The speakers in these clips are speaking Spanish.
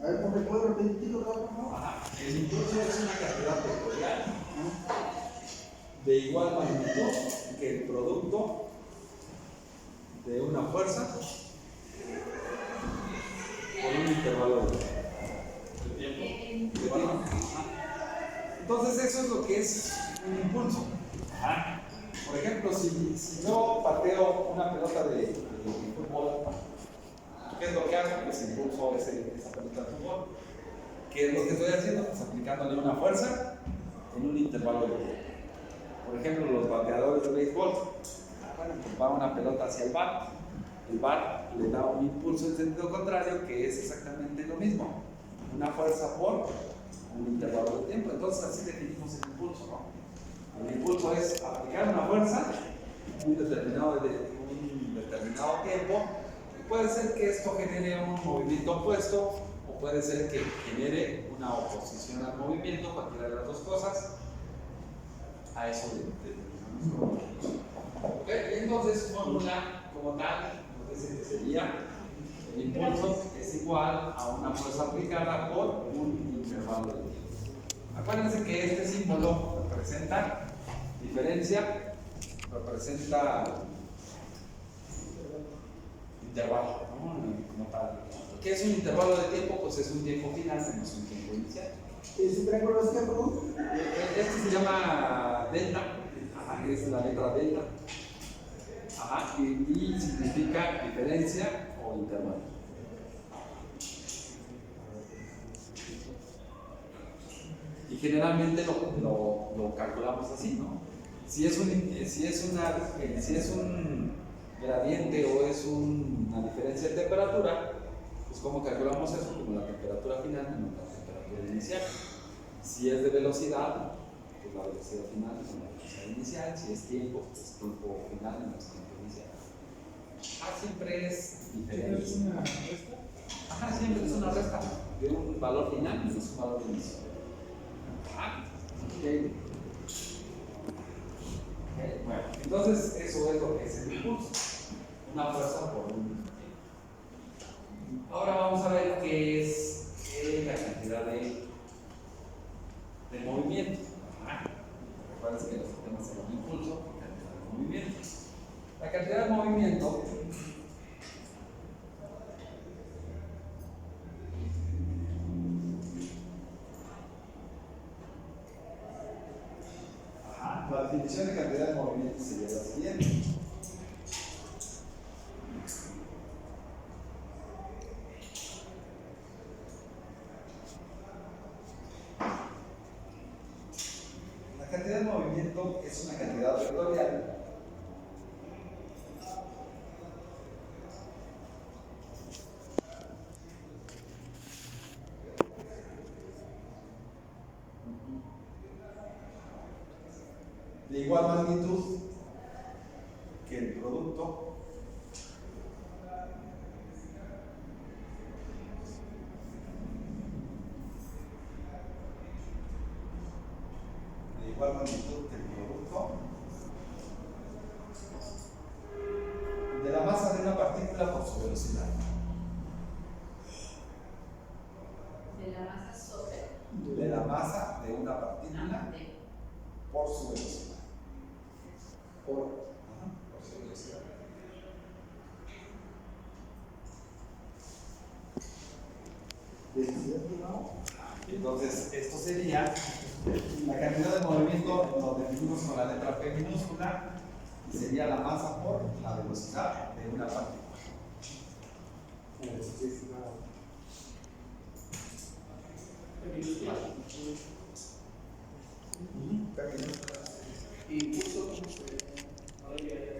A ver, ¿me puedo repetir otra vez, por favor? Ajá. El impulso es una cantidad vectorial de igual magnitud que el producto de una fuerza por un intervalo de tiempo. Entonces eso es lo que es un impulso. Ajá. Por ejemplo, si yo pateo una pelota de fútbol, ¿qué es lo que hago? Pues impulso esa pelota de fútbol. ¿Qué es lo que estoy haciendo? Pues aplicándole una fuerza en un intervalo de tiempo. Por ejemplo, los bateadores de béisbol. Bueno, pues va una pelota hacia el bat le da un impulso en sentido contrario que es exactamente lo mismo. Una fuerza por un intervalo de tiempo. Entonces así definimos el impulso, ¿no? El impulso es aplicar una fuerza un determinado tiempo. Puede ser que esto genere un movimiento opuesto o puede ser que genere una oposición al movimiento, cualquiera de las dos cosas. A eso determinamos. ¿Okay? Y entonces fórmula como tal nos dice que sería el impulso es igual a una fuerza aplicada por un intervalo de tiempo. Acuérdense que este símbolo representa diferencia, representa intervalo, ¿no? Como tal. ¿Qué es un intervalo de tiempo? Pues es un tiempo final menos un tiempo inicial. ¿Ese triángulo es qué, perdón? Este se llama delta, ajá, es la letra delta, ajá, y significa diferencia o intervalo. Y generalmente lo calculamos así, ¿no? Si es un gradiente o es una diferencia de temperatura, pues ¿cómo calculamos eso? Como la temperatura final menos la temperatura inicial. Si es de velocidad, pues la velocidad final es la velocidad inicial. Si es tiempo, pues tiempo final menos tiempo inicial. Siempre es diferente. ¿Es una resta? Ajá, siempre es una resta de un valor final menos un valor inicial. Okay. Bueno, entonces eso es lo que es el impulso, una fuerza por un tiempo. Ahora vamos a ver qué es la cantidad de movimiento. Recuerden que los sistemas son impulso y cantidad de movimiento. La cantidad de movimiento la definición de cantidad de movimiento sería la siguiente. La cantidad de movimiento es una cantidad vectorial de igual magnitud que el producto de la masa de una partícula por su velocidad. De la masa de una partícula por su velocidad. Por su velocidad. Entonces, esto sería la cantidad de movimiento, lo definimos con la letra P minúscula, y sería la masa por la velocidad de una partícula.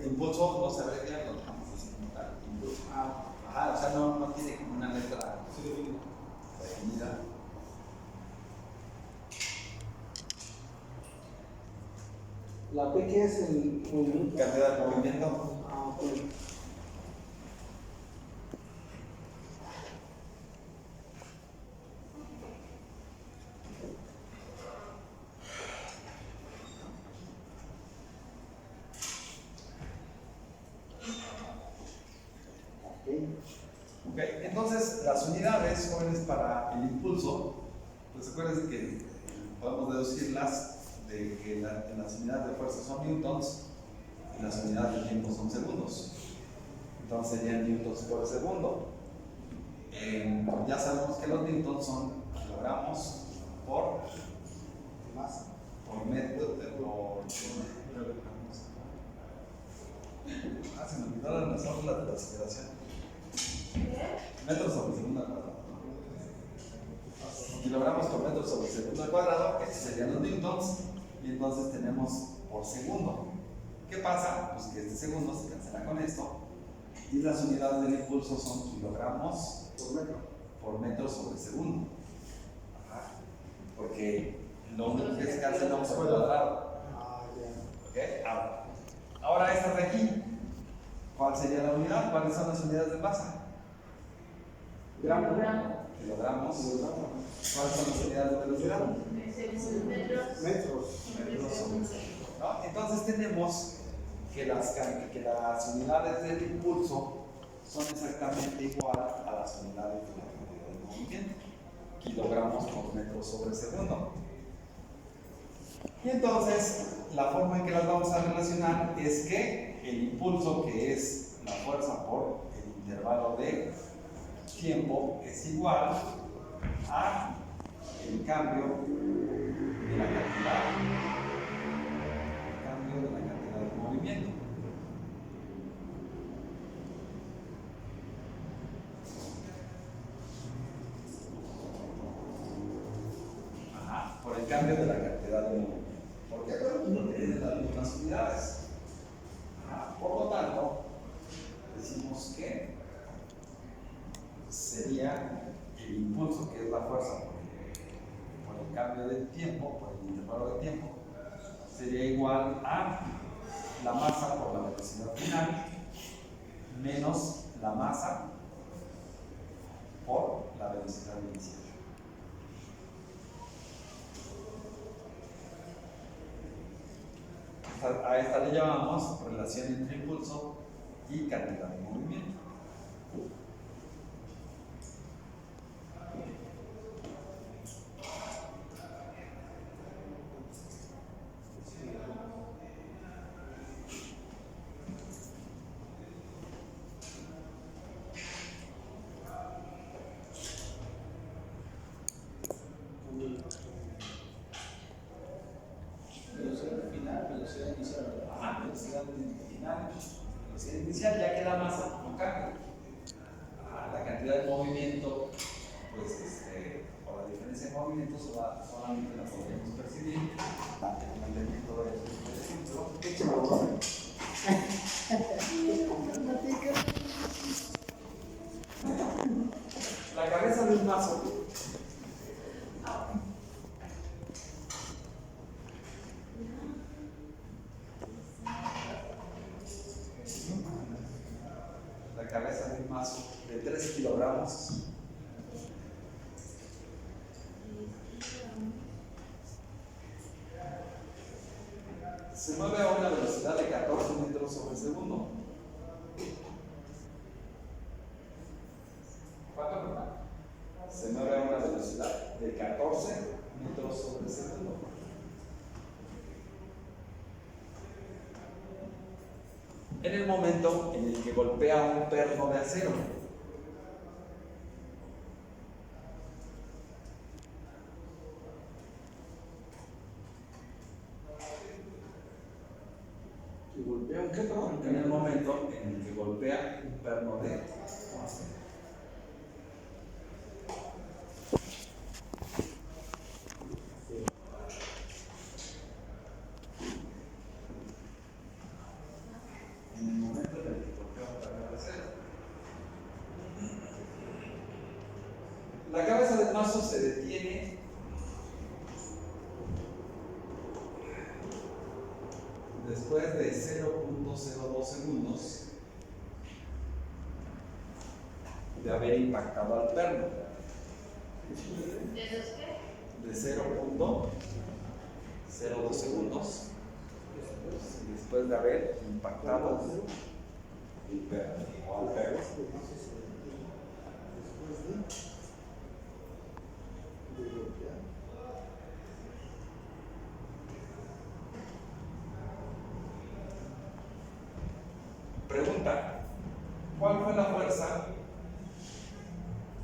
Impulso no se abrevia, lo dejamos así como tal. Impulso. O sea, no tiene como una letra definida. ¿La P qué es el movimiento? Cantidad de movimiento. Ok. Ok, entonces las unidades, jóvenes, para el impulso, pues acuérdense que podemos deducirlas de que las unidades de fuerza son newtons y las unidades de tiempo son segundos. Entonces serían newtons por segundo. Ya sabemos que los newtons son kilogramos por Masa. metro se me olvidaron las órdenes de la aceleración. Metros sobre segundo al cuadrado. Kilogramos por metro sobre segundo al cuadrado, estos serían los newtons, y entonces tenemos por segundo. ¿Qué pasa? Pues que este segundo se cancela con esto, y las unidades del impulso son kilogramos por metro sobre segundo. Ajá. Porque lo único que se cancela es el cuadrado. ¿Ok? Ahora esta de aquí, ¿cuál sería la unidad? ¿Cuáles son las unidades de masa? Kilogramos. ¿Cuáles son las unidades de velocidad? Metros. ¿No? Entonces tenemos que las unidades del impulso son exactamente igual a las unidades de la cantidad de movimiento. Kilogramos por metro sobre segundo. Y entonces, la forma en que las vamos a relacionar es que el impulso, que es la fuerza por el intervalo de tiempo, es igual a el cambio de la cantidad de movimiento. Por el cambio de la cantidad de movimiento. ¿Por qué? Porque tienen las mismas unidades. Por lo tanto, decimos que sería el impulso, que es la fuerza por el cambio del tiempo, por el intervalo de tiempo, sería igual a la masa por la velocidad final menos la masa por la velocidad inicial. A esta le llamamos relación entre impulso y cantidad de movimiento. Velocidad inicial, ya que la masa no cambia. La cantidad de movimiento, pues por la diferencia de movimiento solamente la podríamos percibir ante el mantenimiento del centro. La cabeza de un mazo. La cabeza de un mazo de 3 kilogramos se mueve a una velocidad de 14 metros sobre segundo. ¿Cuánto, verdad? Se mueve a una velocidad de 14 metros sobre segundo. En el momento en el que golpea un perno de acero. En el momento en el que golpea un perno de acero. En el momento en el que golpea un perno de acero. La cabeza del mazo se detiene después de 0.02 segundos de haber impactado al perno. De 0.02 segundos después de haber impactado el perno o al perno. la fuerza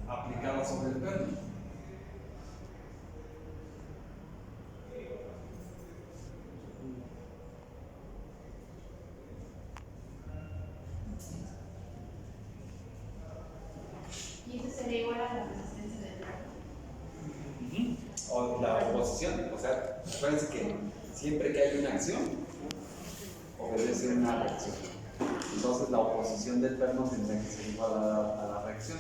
aplicada sobre el perno. Y eso sería igual a la resistencia del perno. O la oposición, o sea, acuérdense que siempre que hay una acción, obedece una reacción. Entonces la oposición del perno tendría que ser igual a la reacción,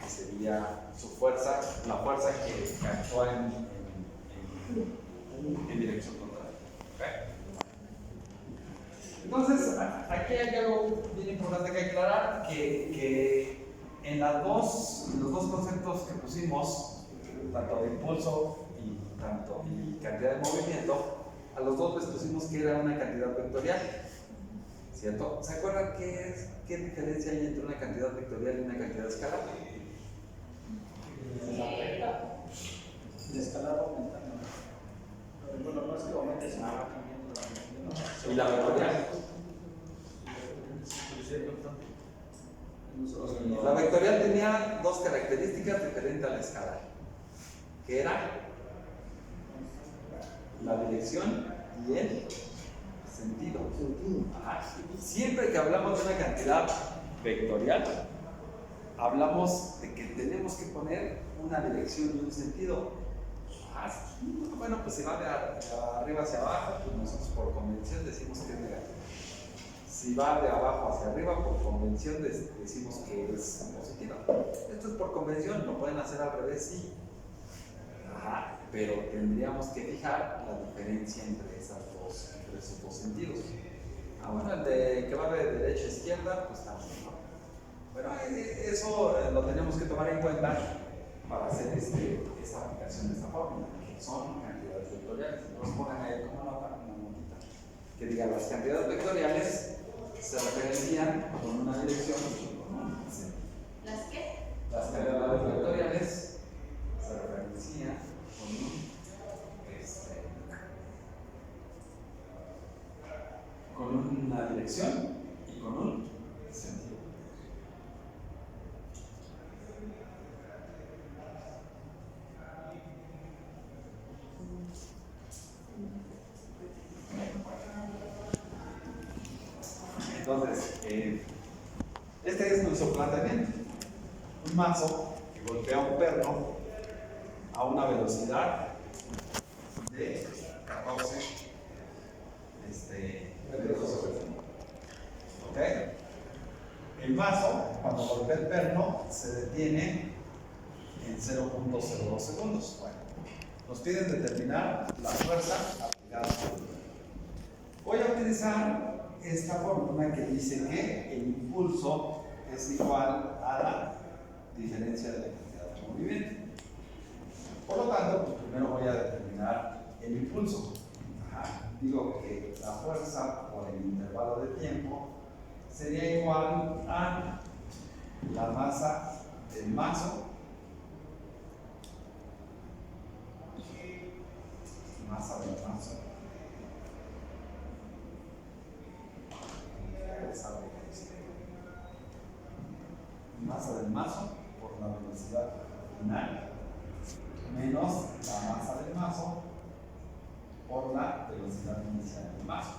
que sería su fuerza, la fuerza que actúa en dirección contraria. ¿Okay? Entonces, aquí hay algo bien importante que aclarar, que en los dos conceptos que pusimos, tanto de impulso y cantidad de movimiento, a los dos les pusimos que era una cantidad vectorial, ¿cierto? ¿Se acuerdan qué diferencia hay entre una cantidad vectorial y una cantidad escalar? El escalar aumenta, ¿no? Bueno, no es que aumente, sino va cambiando la ¿Y la vectorial? La vectorial tenía dos características diferentes a la escalar, que era la dirección y el sentido. Ajá. Siempre que hablamos de una cantidad vectorial, hablamos de que tenemos que poner una dirección y un sentido. Bueno, pues si va de arriba hacia abajo, pues nosotros por convención decimos que es negativo. Si va de abajo hacia arriba, por convención decimos que es positiva. Esto es por convención, lo pueden hacer al revés, sí. Pero tendríamos que fijar la diferencia entre esos dos sentidos. Bueno, el de que va de derecha a izquierda, pues también, ¿no? Bueno, eso lo tenemos que tomar en cuenta para hacer esta aplicación de esta fórmula, que son cantidades vectoriales. Entonces pongan ahí como nota, una notita, que diga las cantidades vectoriales se referencian con una dirección y con un sentido. ¿Las qué? Las cantidades vectoriales se referencian con una dirección y con un sentido. Entonces, este es nuestro planteamiento. Un mazo que golpea un perno a una velocidad de 14 metros sobre segundo. ¿Ok? El mazo, cuando golpea el perno, se detiene en 0.02 segundos. Bueno, nos piden determinar la fuerza aplicada sobre el perno. Voy a utilizar esta fórmula que dice que el impulso es igual a la diferencia de la cantidad de movimiento. Por lo tanto, pues primero voy a determinar el impulso. Digo que la fuerza por el intervalo de tiempo sería igual a la masa del mazo por la velocidad final menos la masa del mazo por la velocidad inicial del mazo.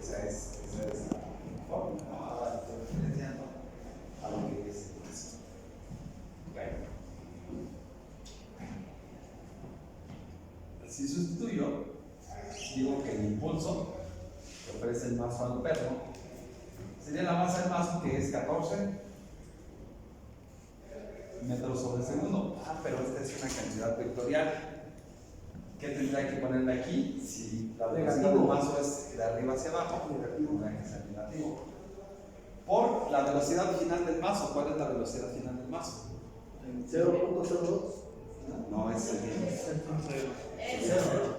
Esa es la fórmula, ¿no? Ahora estoy referenciando a lo que es eso. Si sustituyo, digo que el impulso que ofrece el mazo al perno sería la masa del mazo, que es 14 metros sobre segundo. Pero esta es una cantidad vectorial. ¿Qué tendría que ponerle aquí? Si la velocidad del mazo es de arriba hacia abajo, tendría que ser negativo. Por la velocidad final del mazo. ¿Cuál es la velocidad final del mazo? 0.02. No, es el Cero.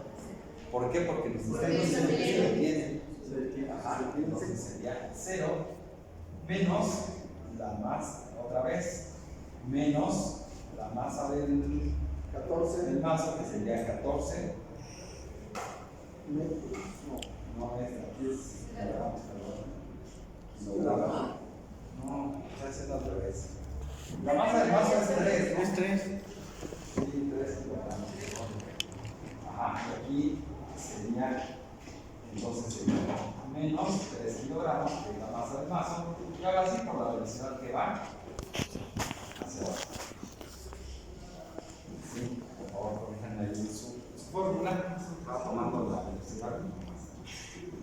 ¿Por qué? Porque los sistemas se detienen. Entonces sería 0 menos la masa, otra vez, menos la masa del 14 del mazo, que sería 14 metros. no es, aquí es, perdón, kilogramos. No, está haciendo al revés. La masa del vaso es 3, ¿no? Es 3. Sí, 3 kilogramos. Ajá, y aquí sería, entonces sería menos 3 kilogramos, que es la masa del vaso, y ahora sí por la velocidad que va hacia abajo. Sí, por favor, corrijan ahí su fórmula, va tomando la velocidad.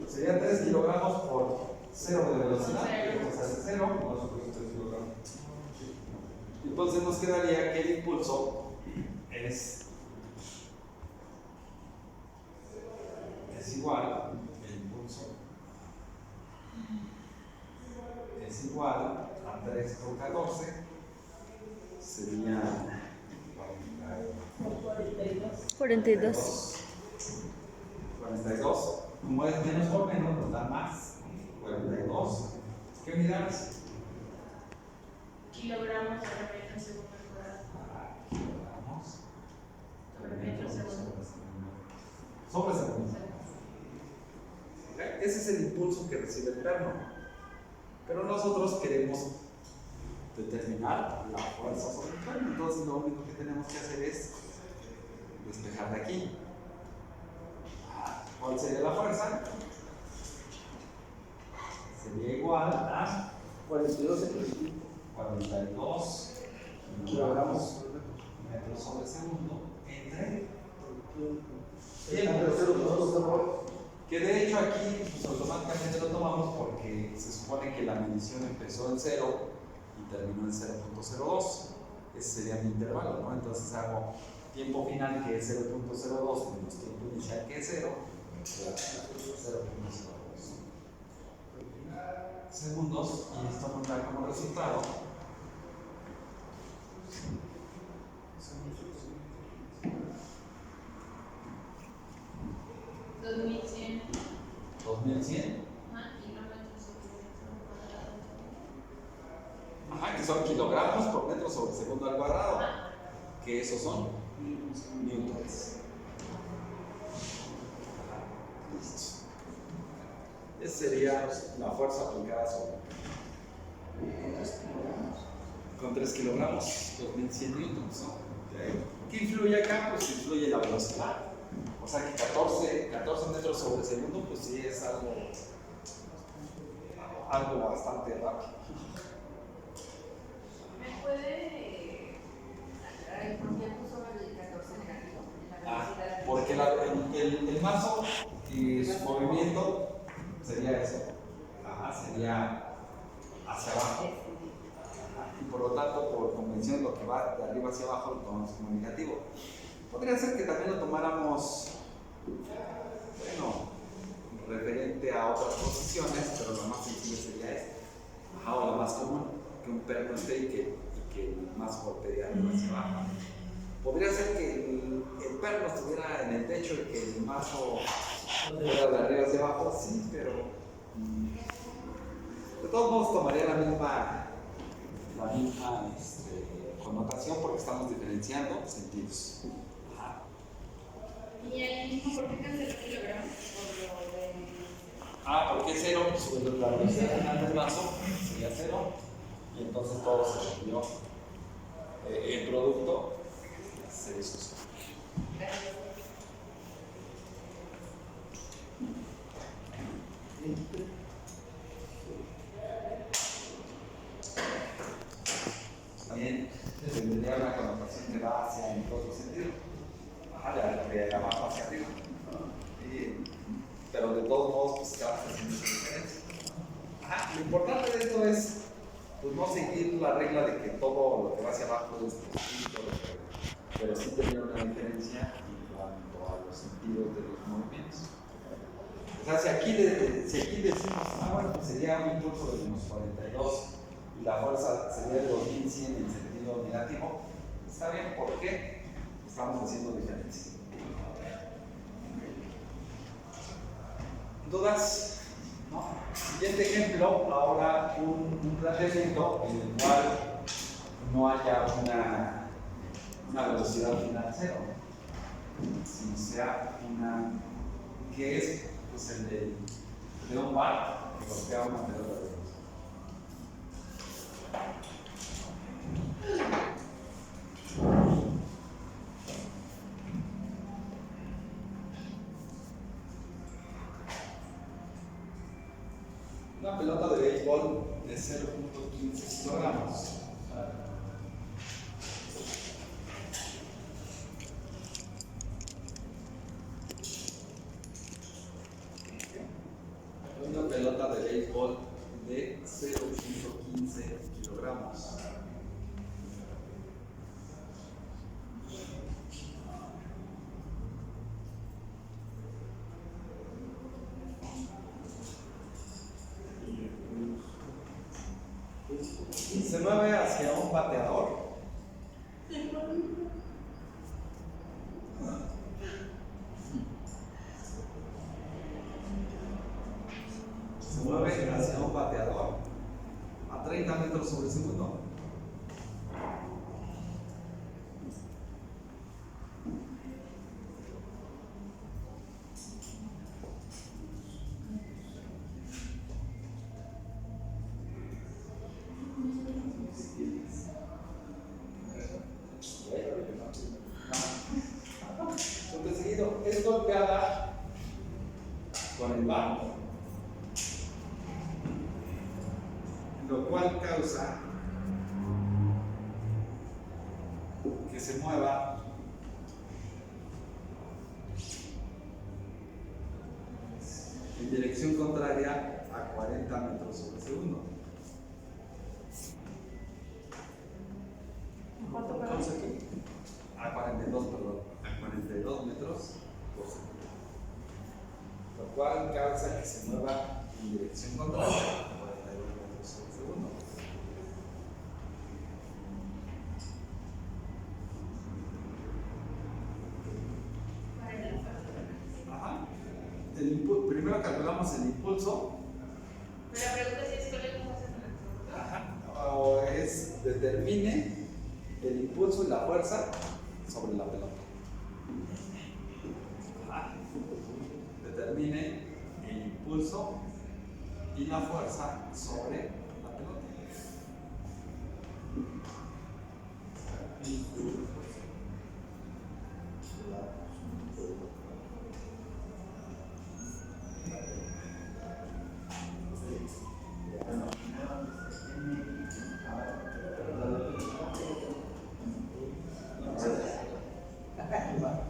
Sería 3 kilogramos por 0 de velocidad, entonces hace 0, nosotros 3 kilogramos. Entonces nos quedaría que el impulso es igual, el impulso es igual a 3 por 14, sería 42. 42. Como es menos por menos, nos da más. 42. ¿Qué unidades? Kilogramos sobre metro segundo al cuadrado. Kilogramos Sobre metro segundo. sobre segundo. Ese es el impulso que recibe el perno. Pero nosotros queremos determinar la fuerza sobre el perno. Entonces lo único que tenemos que hacer es despejar de aquí. ¿Cuál sería la fuerza? Sería igual a 42 42 kilogramos metros sobre segundo entre tiempo. Que de hecho aquí pues, automáticamente lo tomamos porque se supone que la medición empezó en 0 y terminó en 0.02. Ese sería mi intervalo, ¿no? Entonces hago tiempo final que es 0.02 menos tiempo inicial que es 0, 0.02 segundos, y esto nos da como resultado 2100. 2100. Kilómetros sobre metro cuadrado. Ajá, que son kilogramos por metro sobre segundo al cuadrado, que esos son newtons. Listo. Esa sería la fuerza aplicada sobre con 3 kilogramos, 2100 newtons, ¿no? ¿Qué influye acá? Pues influye la velocidad. O sea que 14 metros sobre segundo, pues sí es algo bastante rápido. ¿Me puede aclarar por qué puso el 14 negativo? La velocidad. Porque el mazo y su movimiento sería eso. Ajá, sería hacia abajo. Y por lo tanto, por convención, lo que va de arriba hacia abajo lo tomamos como negativo. Podría ser que también lo tomáramos, bueno, referente a otras posiciones, pero lo más sencillo sería este. Ajá, o lo más común, que un perno esté y que el mazo golpee de arriba hacia abajo. Podría ser que el perno estuviera en el techo y que el mazo fuera de arriba hacia abajo, sí, pero de todos modos tomaría la misma connotación porque estamos diferenciando sentidos. Ajá. Y ahí mismo, ¿por qué canceló kilogramos? Por lo de. Porque 0, pues la velocidad final del vaso sería 0 y entonces todo se volvió el producto se hizo. También tendría una connotación que va hacia en otro sentido. De abajo hacia arriba. Pero de todos modos, pues cada vez haciendo esa diferencia. Lo importante de esto es pues, no seguir la regla de que todo lo que va hacia abajo es positivo, pero sí tener una diferencia en cuanto a los sentidos de los movimientos. O sea, si aquí decimos, bueno, pues sería un impulso de unos 42 y la fuerza sería de 2100 en sentido negativo, está bien, ¿por qué? Estamos haciendo diferencia. ¿Dudas? ¿No? Siguiente ejemplo, ahora un planteamiento en el cual no haya una velocidad final cero, sino sea que es pues, el de un bar que golpea una pelota de luz. pelota de béisbol de 0.15 kilogramos. Una pelota de béisbol de 0.15 kilogramos. Se mueve hacia un bateador. Se mueve hacia un bateador a 30 metros sobre segundo. Entonces, seguido es golpeada con el banco, lo cual causa que se mueva en dirección contraria a 40 metros sobre segundo. ¿Cuánto Entonces, a 42, perdón, a 42 metros por segundo. Lo cual causa que se mueva en dirección contraria a 42 metros sobre segundo. Ajá. Primero calculamos el impulso. Pero la pregunta es si es con el impulso. Ajá. O determine el impulso y la fuerza sobre la pelota. Ajá. Determine el impulso y la fuerza sobre la pelota.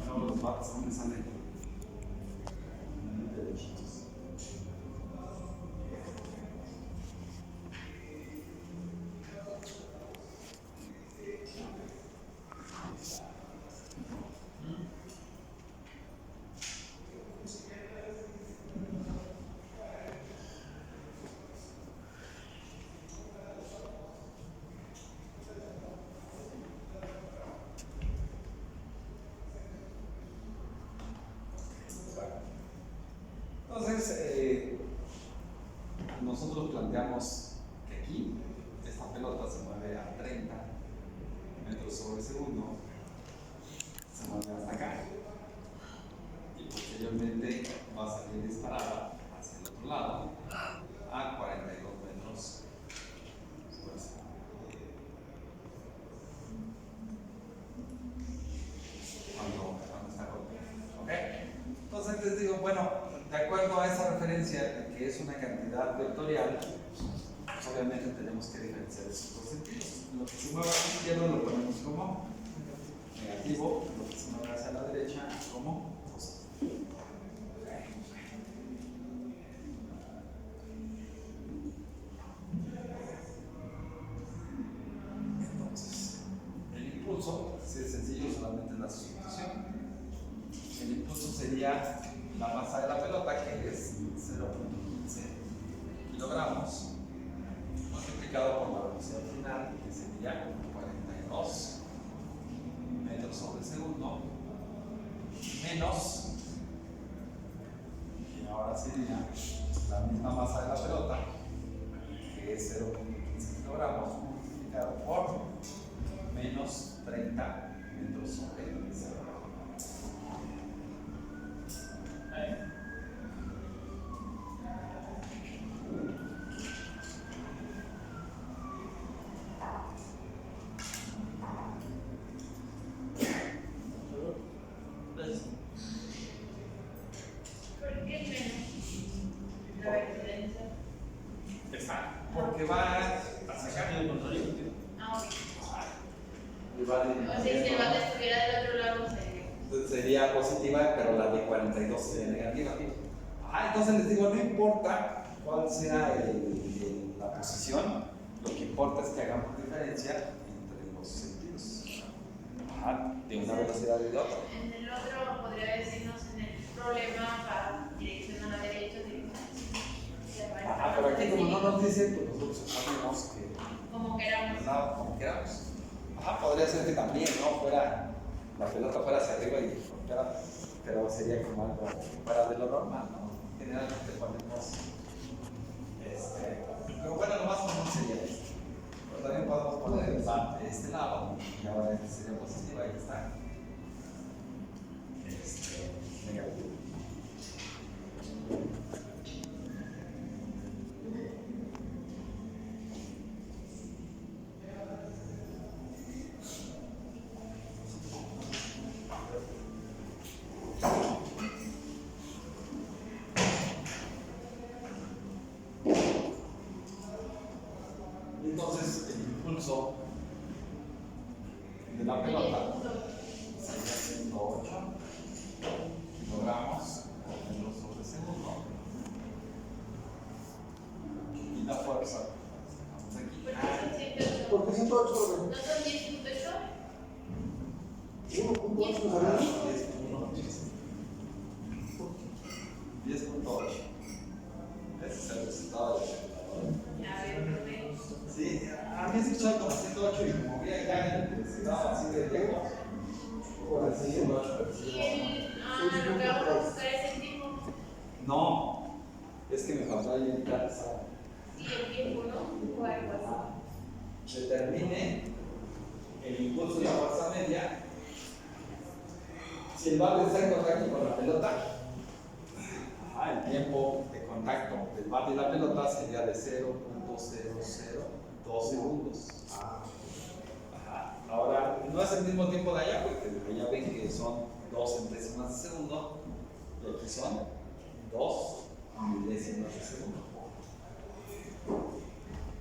No, los vatos no me salen. Entonces, nosotros planteamos que aquí esta pelota se mueve a 30 metros sobre segundo, se mueve hasta acá y posteriormente va a salir disparada hacia el otro lado a 42 metros sobre segundo. Cuando está golpeando. ¿Ok? Entonces les digo, bueno, de acuerdo a esa referencia de que es una cantidad vectorial, pues obviamente tenemos que diferenciar esos dos sentidos. Lo que se mueve hacia la izquierda lo ponemos como negativo, lo que se mueve hacia la derecha como positivo. Entonces, el impulso, si es sencillo, solamente es la sustitución. El impulso sería la masa de la pelota, que es 0.15 kilogramos, multiplicado por la velocidad final, que sería 42 metros sobre segundo, menos, y ahora sería la misma masa de la pelota, que es 0.15 kilogramos, multiplicado por menos 30 metros sobre segundo. va O sea, si el bate estuviera del otro lado, sería. sería positiva, pero la de 42 sería negativa. Entonces les digo, no importa cuál sea la posición, lo que importa es que hagamos diferencia entre los sentidos de una velocidad y de otra. En el otro podría decirnos en el problema va dirección a la derecha, dirección a la izquierda. Pero aquí como no nos dicen, pues nosotros suponemos que como queramos. no, como queramos. Podría ser que también, ¿no? Fuera, la pelota fuera hacia arriba y golpeara, pero sería como algo fuera de lo normal, ¿no? Generalmente ponemos, pero bueno, lo más común sería esto. Pero también podemos poner el bat de este lado, y ahora este sería positivo, ahí está. Negativo. Entonces, el impulso de la pelota sería 108 kilogramos por metro sobre segundo. Y la fuerza, vamos aquí. ¿Por qué 108? ¿Por qué 108? ¿No son 10.8? 1.8 nos hablamos. 10.8. Ese es el resultado de la A ver, promedio. Sí, había escuchado como 108 y como había ya estaba así de lejos. Por así 108, pero sí. Lo que vamos a buscar es el tiempo. No, es que me faltó ahí el esa. Sí, el tiempo, ¿no? O algo así. Determine el impulso y la fuerza media. Si el bate está en contacto con la pelota, el tiempo de contacto del bate y la pelota sería de 0.002 segundos. Ahora, no es el mismo tiempo de allá, porque allá ven que son 2 centésimas de segundo, y aquí son 2 milésimas de segundo.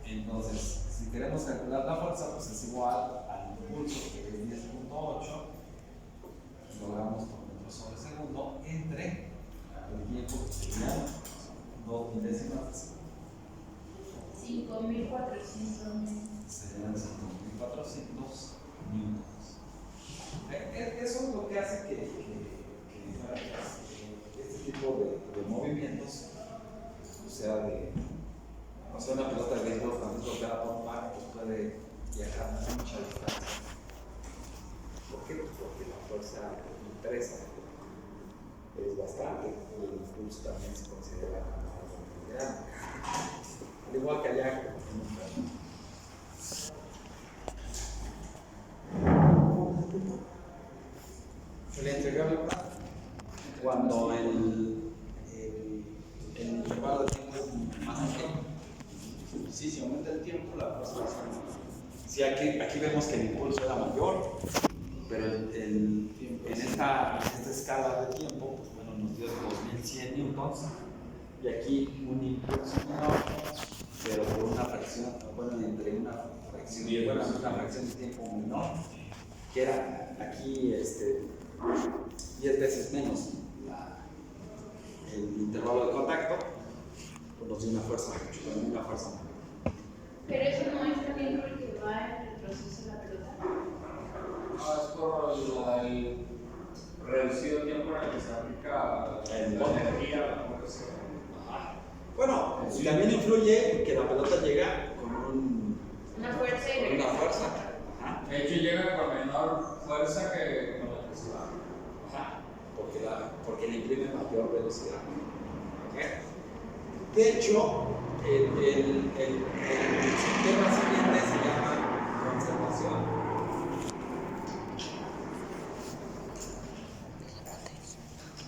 Entonces, si queremos calcular la fuerza, pues es igual al impulso, que es 10.8 kilogramos por metro sobre segundo, entre el tiempo que serían 2 milésimas de segundo. 5.400. Serían 5.400 newtons. Eso es lo que hace que este tipo de movimientos, una pelota de béisbol cuando es golpeada por un par, pues puede viajar mucha distancia. ¿Por qué? Pues porque la fuerza impresa es bastante y el impulso también se considera como algo muy grande. Al igual que allá. Le entregable cuando el intervalo de tiempo es más pequeño. Sí, si aumenta el tiempo, la fuerza va a ser más. Sí, aquí vemos que el impulso era mayor, pero en esta escala de tiempo, pues bueno, nos dio 2100 newtons, y aquí un impulso menor, pero por una fracción, entre una fracción de tiempo menor, que era aquí 10 veces menos el intervalo de contacto, pues nos dio una fuerza mayor. Pero eso no es también porque va en el proceso de la pelota. No, es por el reducido tiempo en el que se aplica la energía, la conversión. Bueno, y también influye que la pelota llega con Una fuerza y una regresa. fuerza. De hecho, llega con menor fuerza que con la que se va. Porque le imprime mayor velocidad. De hecho, el tema siguiente se llama conservación.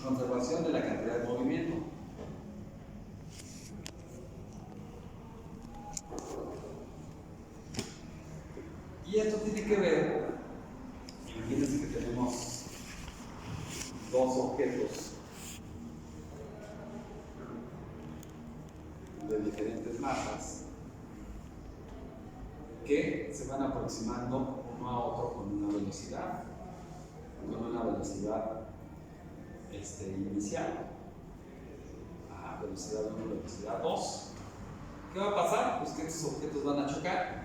Conservación de la cantidad de movimiento. Y esto tiene que ver, imagínense que tenemos dos objetos de diferentes masas que se van aproximando uno a otro con una velocidad inicial. Velocidad 1, velocidad 2. ¿Qué va a pasar? Pues que estos objetos van a chocar.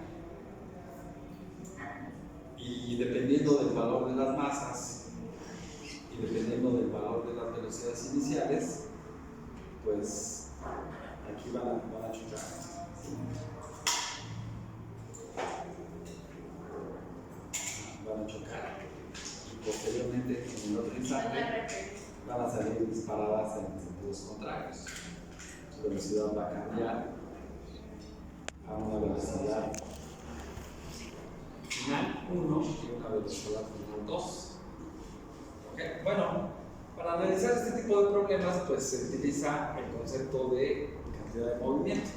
Y dependiendo del valor de las masas y dependiendo del valor de las velocidades iniciales, pues aquí van a chocar. Van a chocar. Y posteriormente, en el otro instante, van a salir disparadas en sentidos contrarios. Su velocidad va a cambiar a una velocidad final 1 y una velocidad final 2. ¿Okay? Bueno, para analizar este tipo de problemas, pues se utiliza el concepto de cantidad de movimiento.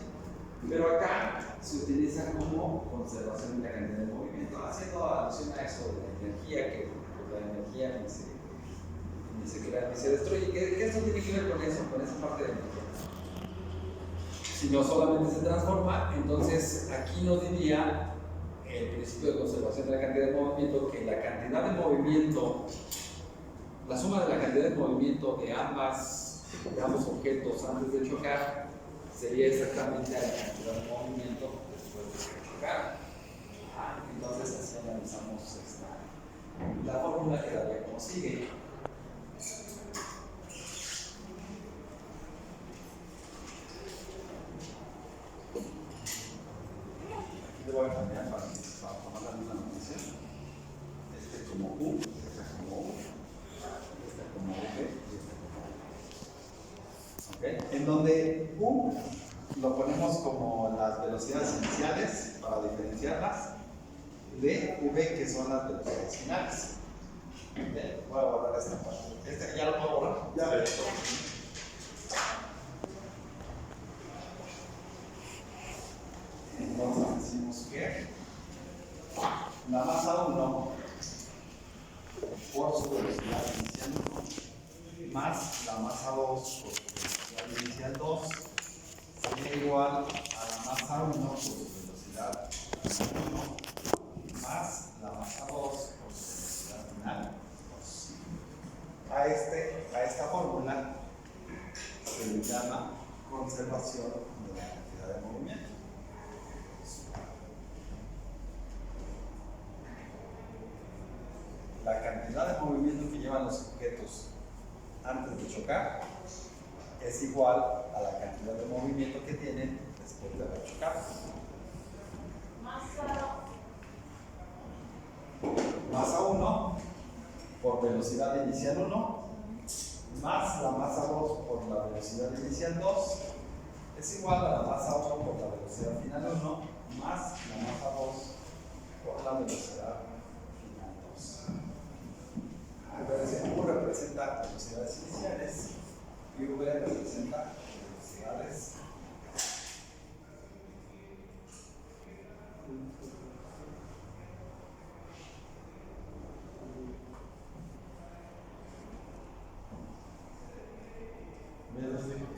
Pero acá se utiliza como conservación de la cantidad de movimiento, haciendo alusión a eso de la energía, que pues, la energía ni se crea ni se destruye. ¿Qué esto tiene que ver con eso, con esa parte de la energía? Si no solamente se transforma, entonces aquí nos diría el principio de conservación de la cantidad de movimiento que la cantidad de movimiento, la suma de la cantidad de movimiento de ambos objetos antes de chocar sería exactamente la cantidad de movimiento después de chocar. Entonces así analizamos la fórmula quedaría como sigue. Aquí le voy a cambiar para tomar la misma noticia. Este como U, este como U, este como V y este como U. ¿Okay? En donde U lo ponemos como las velocidades iniciales para diferenciarlas de V, que son las velocidades finales. ¿Okay? Voy a borrar esta parte. ¿Ya lo puedo borrar? Ya. Sí. Entonces decimos que la masa 1 por su velocidad inicial 1 más la masa 2 por su velocidad inicial 2 sería igual a la masa 1 por su velocidad final 1 más la masa 2 por su velocidad final 2. A esta fórmula se le llama conservación de la cantidad de movimiento. La cantidad de movimiento que llevan los objetos antes de chocar es igual a la cantidad de movimiento que tienen después de haber chocado. Masa 1 por velocidad inicial 1 más la masa 2 por la velocidad inicial 2 es igual a la masa 1 por la velocidad final 1 más la masa 2 por la velocidad final 2. Entonces, U representa velocidades iniciales y V representa velocidades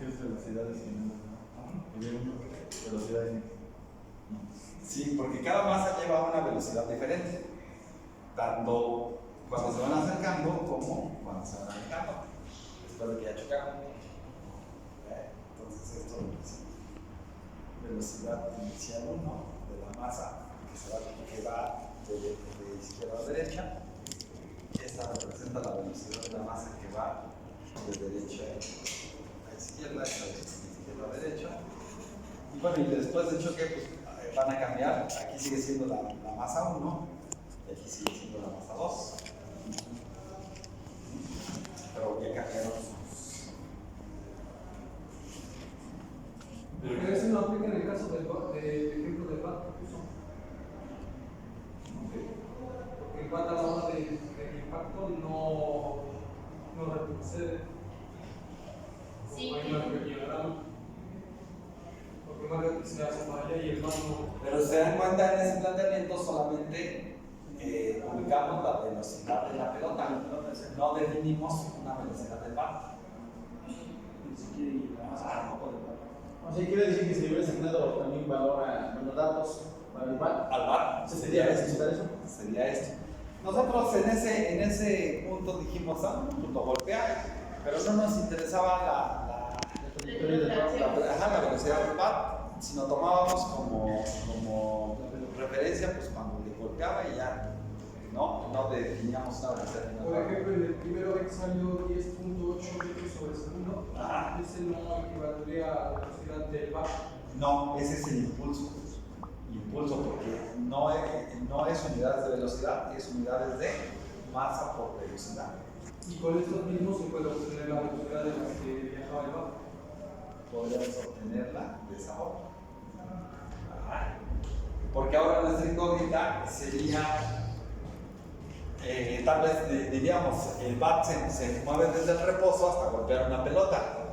¿qué es velocidades finales? Velocidades. Sí, porque cada masa lleva una velocidad diferente, tanto cuando se van acercando como cuando se van alejando, después de que ya chocaron. Entonces esto representa velocidad inicial 1 de la masa que va de izquierda a derecha. Esta representa la velocidad de la masa que va de derecha a izquierda, esta de izquierda a derecha. Y bueno, y después del choque pues, van a cambiar. Aquí sigue siendo la masa 1 y aquí sigue siendo la masa 2. Pero ya cambiaron sus. Pero eso no aplica en el caso del ejemplo del BAT que puso. Porque en cuanto a la hora del impacto no retrocede. Sí. O hay una pequeña porque más se hace para allá y el BAT no. Pero se dan cuenta en ese planteamiento solamente ubicamos la velocidad de la pelota, no definimos una velocidad del BAT. O sea, quiere decir que se le hubiera asignado también valor a los datos Para el bat. al bat. ¿Sería eso? Sería esto. Nosotros en ese punto dijimos, punto golpear, pero no nos interesaba la velocidad del bat, sino tomábamos como referencia pues cuando le golpeaba y ya, no definíamos una velocidad. Por ejemplo, en el primero que salió 10.8 metros sobre segundo, Ajá. ese no equivaldría a la velocidad del bar. No, ese es el impulso. Impulso porque no es unidades de velocidad, es unidades de masa por velocidad. Y con estos mismos se puede obtener la velocidad de la que viajaba el bar. Podríamos obtenerla de esa forma. Ajá. Porque ahora nuestra incógnita sería, tal vez diríamos, el bat se mueve desde el reposo hasta golpear una pelota.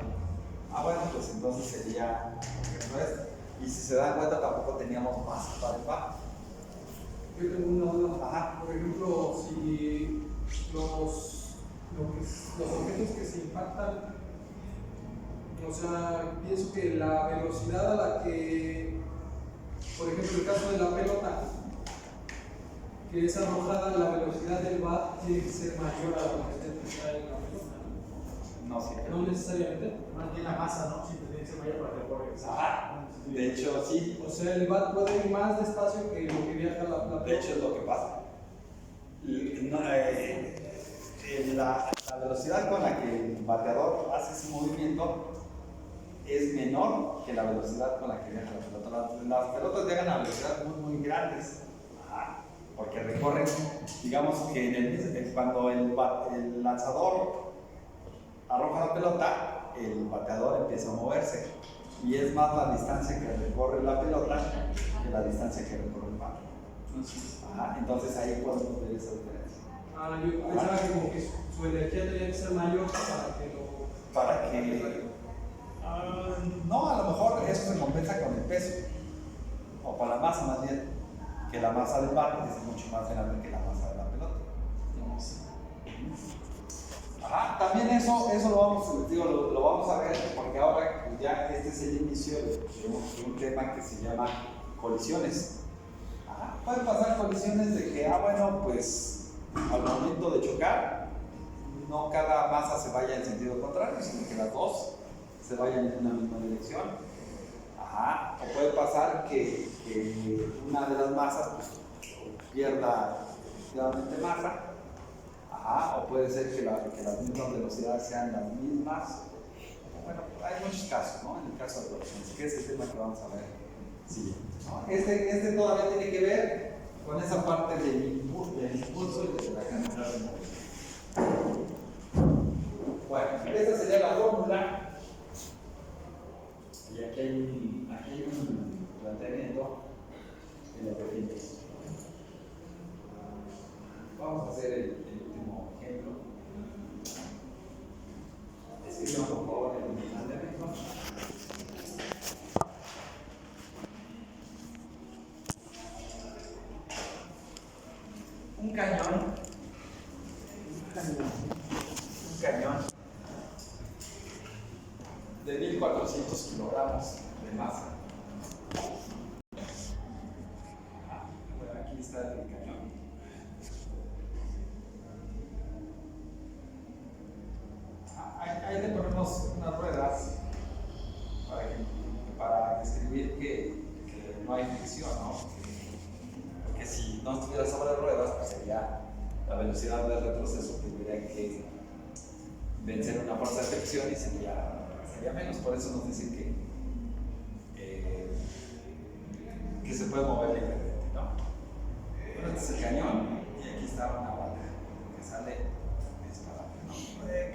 Bueno, pues entonces sería, por ejemplo, esto. Y si se dan cuenta, tampoco teníamos masa para el bat. Yo tengo una duda. Ajá. Por ejemplo, si los objetos que se impactan, o sea, pienso que la velocidad a la que, por ejemplo, el caso de la pelota, que es arrojada, la velocidad del bat tiene que ser mayor a la velocidad que está en la pelota. No, sí. No necesariamente. Más bien la masa, ¿no? Siempre tiene que ser mayor para que corre. Ajá. De hecho, sí. O sea, el bat puede ir más despacio que lo que viaja la pelota. De hecho, es lo que pasa. La velocidad con la que el bateador hace ese movimiento es menor que la velocidad con la que viaja la pelota. Las pelotas llegan a velocidades muy grandes. Ajá. Porque recorren, digamos que cuando el lanzador arroja la pelota, el bateador empieza a moverse. Y es más la distancia que recorre la pelota que la distancia que recorre el bate. Entonces ahí podemos ver esa diferencia. Yo pensaba que como que su energía tenía que ser mayor para que lo... Para que... no, a lo mejor eso se compensa con el peso. O con la masa más bien. Que la masa del bate es mucho más grande que la masa de la pelota. También eso lo vamos a ver porque ahora ya este es el inicio de un tema que se llama colisiones. Pueden pasar colisiones de que, pues al momento de chocar, no cada masa se vaya en sentido contrario, sino que las dos se vayan en una misma dirección. O puede pasar que una de las masas pues, pierda realmente masa. O puede ser que las mismas velocidades sean las mismas. Bueno, hay muchos casos, ¿no? En el caso de colisiones, que es el tema que vamos a ver. Sí. Este todavía tiene que ver con esa parte del impulso y de la cantidad de movimiento. Bueno, esta sería la fórmula. Y aquí hay un planteamiento en lo que tienes. Vamos a hacer el último ejemplo. Escriban por favor el planteamiento. Un cañón de 1400 kilogramos de masa. Aquí está el cañón. Ahí le ponemos unas ruedas para describir que no hay fricción, ¿no? Porque si no estuviera sobre ruedas, pues sería la velocidad del retroceso, tendría que vencer una fuerza de fricción y sería menos. Por eso nos dicen que se puede mover libremente, ¿no? Bueno, este es el cañón y aquí está una bala que sale de esta bala, ¿no?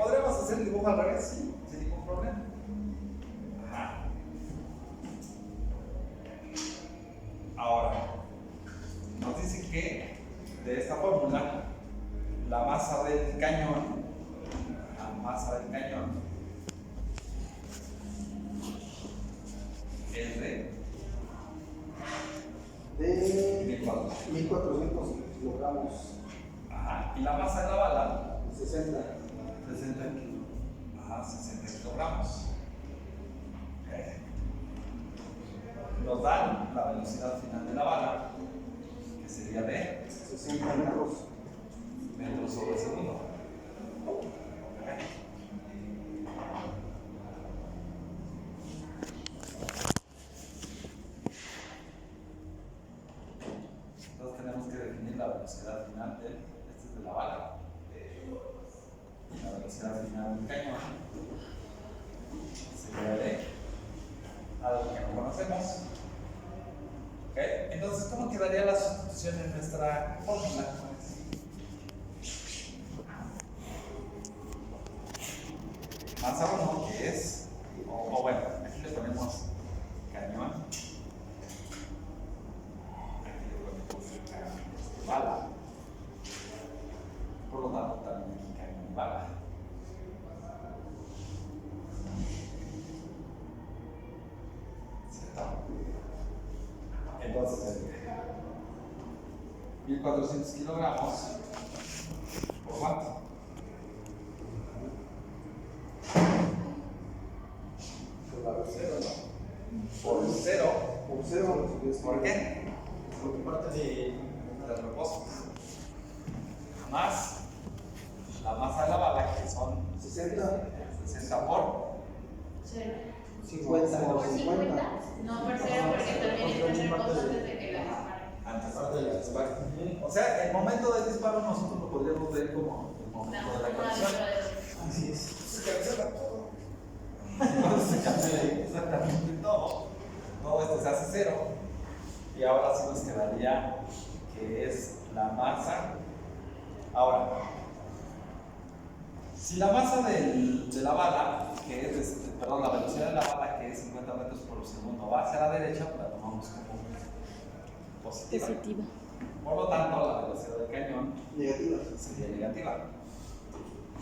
¿Podríamos hacer el dibujo al revés? Sí, sin ningún problema. Ahora, nos dicen que de esta fórmula la masa del cañón es de 1400 kilogramos. Y la masa de la bala 60. 60 kilogramos. nos dan la velocidad final de la bala, que sería de 60 metros. metros sobre segundo. Entonces tenemos que definir la velocidad final de, este es de la bala, la velocidad final del cañón sería de algo que no conocemos. ¿Ok? Entonces, ¿cómo quedaría la sustitución en nuestra fórmula? Masa 1, que es, o bueno, aquí le ponemos cañón, aquí le ponemos bala, por lo tanto también aquí cañón y bala. ¿Cierto? Entonces, 1400 kilogramos, ¿por cuánto? Por cero. Por cero. ¿Por qué? Porque parte de Del reposo. Más la masa de la bala, que son 60 por 50. ¿Por 50? No, por cero, porque también está el reposo antes de que la disparen. antes. Parte de la disparo. O sea, el momento del disparo nosotros lo podríamos ver como el momento de la colisión. Así es. Se cancela todo. Entonces se cancela exactamente todo. Todo esto se hace cero. Y ahora sí nos quedaría que es la masa. Ahora, si la masa de la bala, que es, perdón, la velocidad de la bala, que es 50 metros por segundo, va hacia la derecha, pues la tomamos como positiva. Por lo tanto, la velocidad del cañón Negativa. sería negativa.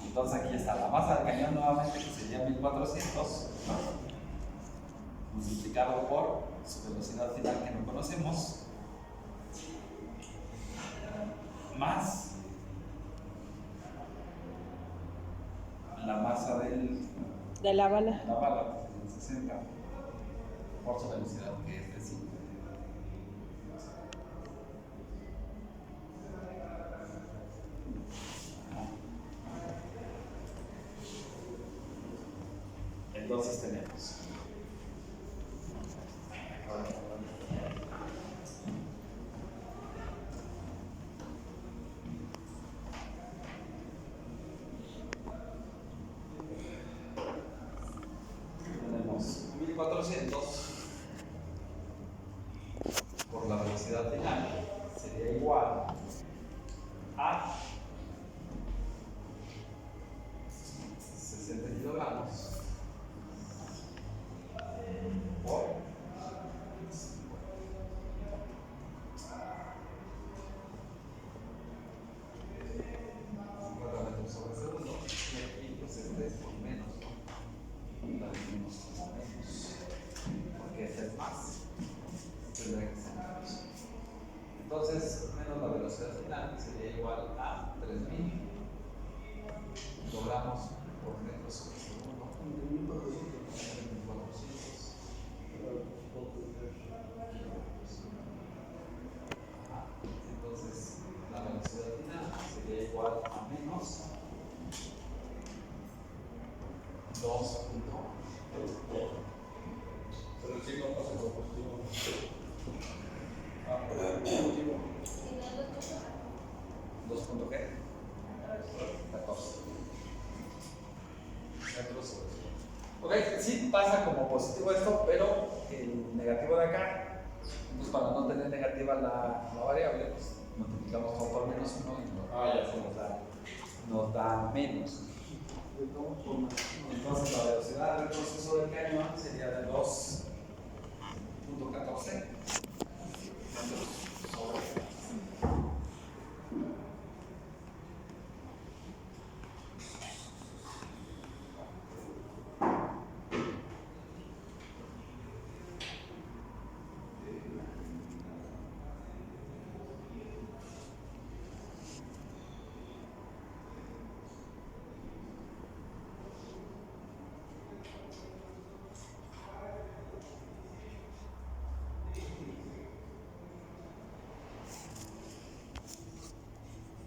Entonces aquí está la masa del cañón nuevamente, que sería 1400, multiplicado por su velocidad final que no conocemos, más la masa De la bala. de la bala, que es 60, por su velocidad que es de 5. Entonces tenemos tenemos 1400 por la velocidad final sería igual a 60 kilogramos por 50 metros sobre segundo. Y aquí pues este es por menos, ¿no? La dividimos como menos, porque este es más, tendría que ser menos. Entonces, menos la velocidad final sería igual a 3000 kilogramos por metro sobre segundo. 1400. Entonces, la velocidad final sería igual a menos 2. Pero el signo pasa por positivo. Positivo. 2. ¿Qué? 14 metros sobre segundo. Ok, sí pasa como positivo esto, pero el negativo de acá, pues para no tener negativa la variable, pues multiplicamos todo por menos 1 y ya se nos da menos. Entonces la velocidad del proceso del cañón sería de 2.14 metros